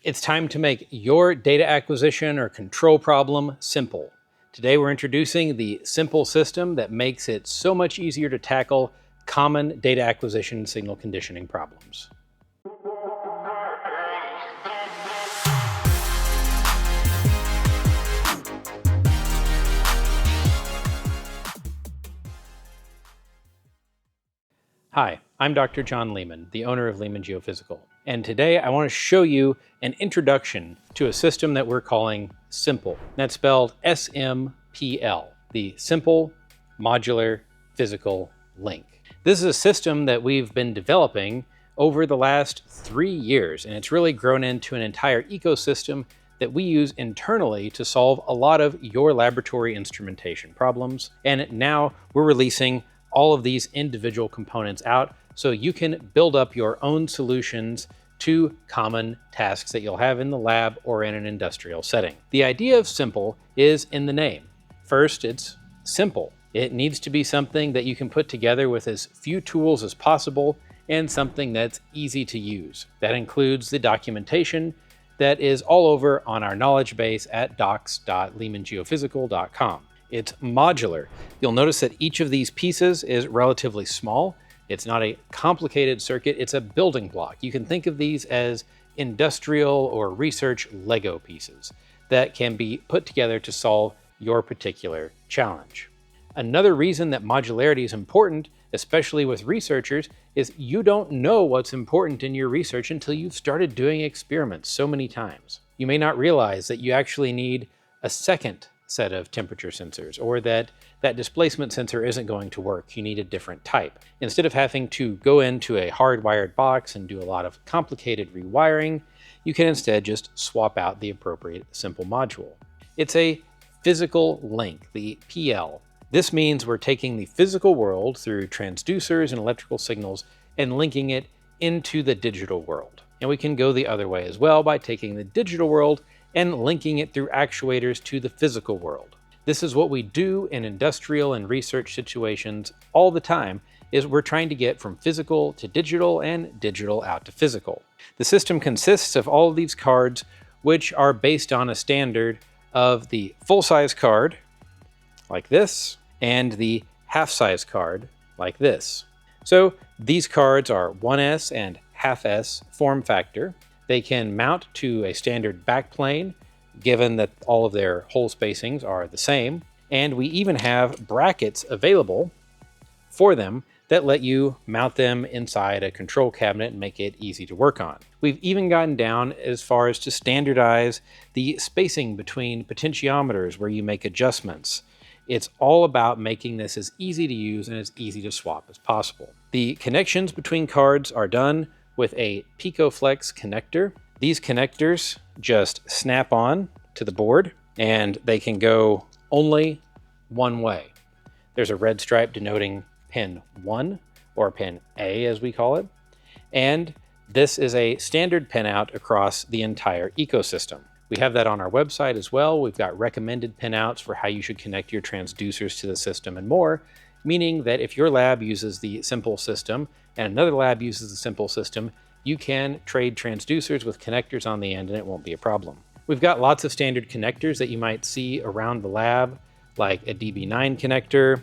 It's time to make your data acquisition or control problem simple. Today we're introducing the Simple system that makes it so much easier to tackle common data acquisition signal conditioning problems. Hi, I'm Dr. John Leeman, the owner of Leeman Geophysical. And today I want to show you an introduction to a system that we're calling Simple. That's spelled SMPL, the Simple Modular Physical Link. This is a system that we've been developing over the last 3 years, and it's really grown into an entire ecosystem that we use internally to solve a lot of your laboratory instrumentation problems. And now we're releasing all of these individual components out so you can build up your own solutions to common tasks that you'll have in the lab or in an industrial setting. The idea of simple is in the name. First, it's simple. It needs to be something that you can put together with as few tools as possible and something that's easy to use. That includes the documentation that is all over on our knowledge base at docs.leemangeophysical.com. It's modular. You'll notice that each of these pieces is relatively small. It's not a complicated circuit, it's a building block. You can think of these as industrial or research Lego pieces that can be put together to solve your particular challenge. Another reason that modularity is important, especially with researchers, is you don't know what's important in your research until you've started doing experiments so many times. You may not realize that you actually need a second set of temperature sensors, or that displacement sensor isn't going to work. You need a different type. Instead of having to go into a hardwired box and do a lot of complicated rewiring, you can instead just swap out the appropriate simple module. It's a physical link, the PL. This means we're taking the physical world through transducers and electrical signals and linking it into the digital world. And we can go the other way as well by taking the digital world and linking it through actuators to the physical world. This is what we do in industrial and research situations all the time, is we're trying to get from physical to digital and digital out to physical. The system consists of all of these cards, which are based on a standard of the full-size card, like this, and the half-size card, like this. So these cards are 1S and half S form factor. They can mount to a standard backplane, given that all of their hole spacings are the same. And we even have brackets available for them that let you mount them inside a control cabinet and make it easy to work on. We've even gotten down as far as to standardize the spacing between potentiometers where you make adjustments. It's all about making this as easy to use and as easy to swap as possible. The connections between cards are done with a PicoFlex connector. These connectors just snap on to the board and they can go only one way. There's a red stripe denoting pin 1, or pin A as we call it. And this is a standard pinout across the entire ecosystem. We have that on our website as well. We've got recommended pinouts for how you should connect your transducers to the system and more, meaning that if your lab uses the Simple system and another lab uses the Simple system, you can trade transducers with connectors on the end and it won't be a problem. We've got lots of standard connectors that you might see around the lab, like a DB9 connector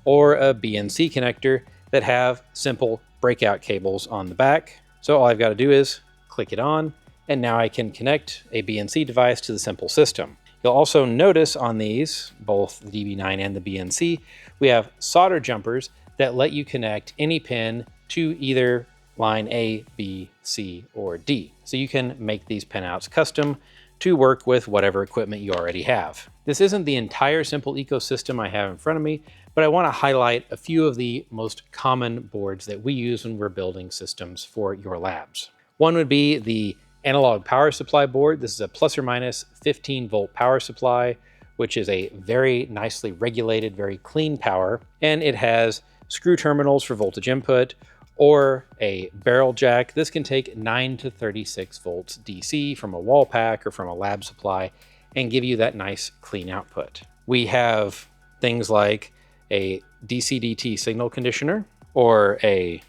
or a BNC connector that have simple breakout cables on the back. So all I've got to do is click it on, and now I can connect a BNC device to the Simple system. You'll also notice on these, both the DB9 and the BNC, we have solder jumpers that let you connect any pin to either line A, B, C, or D. So you can make these pinouts custom to work with whatever equipment you already have. This isn't the entire Simple ecosystem I have in front of me, but I want to highlight a few of the most common boards that we use when we're building systems for your labs. One would be the analog power supply board. This is a plus or minus 15 volt power supply, which is a very nicely regulated, very clean power. And it has screw terminals for voltage input or a barrel jack. This can take 9 to 36 volts DC from a wall pack or from a lab supply and give you that nice clean output. We have things like a DC-DT signal conditioner or a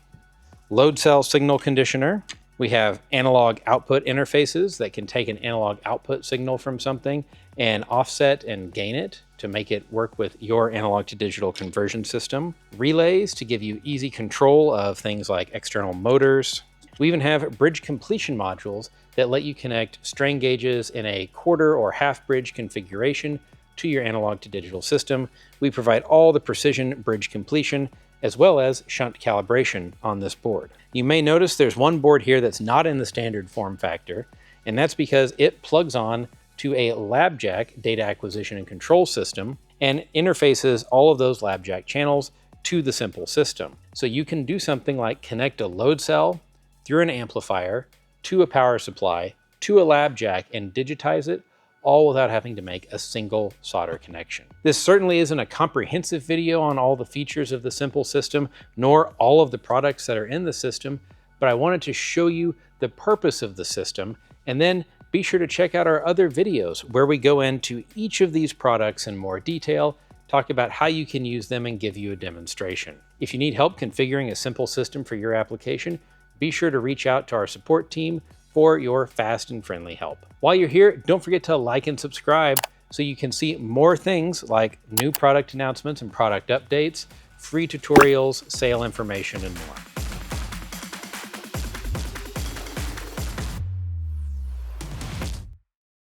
load cell signal conditioner. We have analog output interfaces that can take an analog output signal from something and offset and gain it to make it work with your analog to digital conversion system. Relays to give you easy control of things like external motors. We even have bridge completion modules that let you connect strain gauges in a quarter or half bridge configuration to your analog to digital system. We provide all the precision bridge completion as well as shunt calibration on this board. You may notice there's one board here that's not in the standard form factor, and that's because it plugs on to a LabJack data acquisition and control system and interfaces all of those LabJack channels to the Simple system. So you can do something like connect a load cell through an amplifier to a power supply to a LabJack and digitize it, all without having to make a single solder connection. This certainly isn't a comprehensive video on all the features of the Simple system, nor all of the products that are in the system, but I wanted to show you the purpose of the system, and then be sure to check out our other videos where we go into each of these products in more detail, talk about how you can use them, and give you a demonstration. If you need help configuring a Simple system for your application, be sure to reach out to our support team for your fast and friendly help. While you're here, don't forget to like and subscribe so you can see more things like new product announcements and product updates, free tutorials, sale information, and more.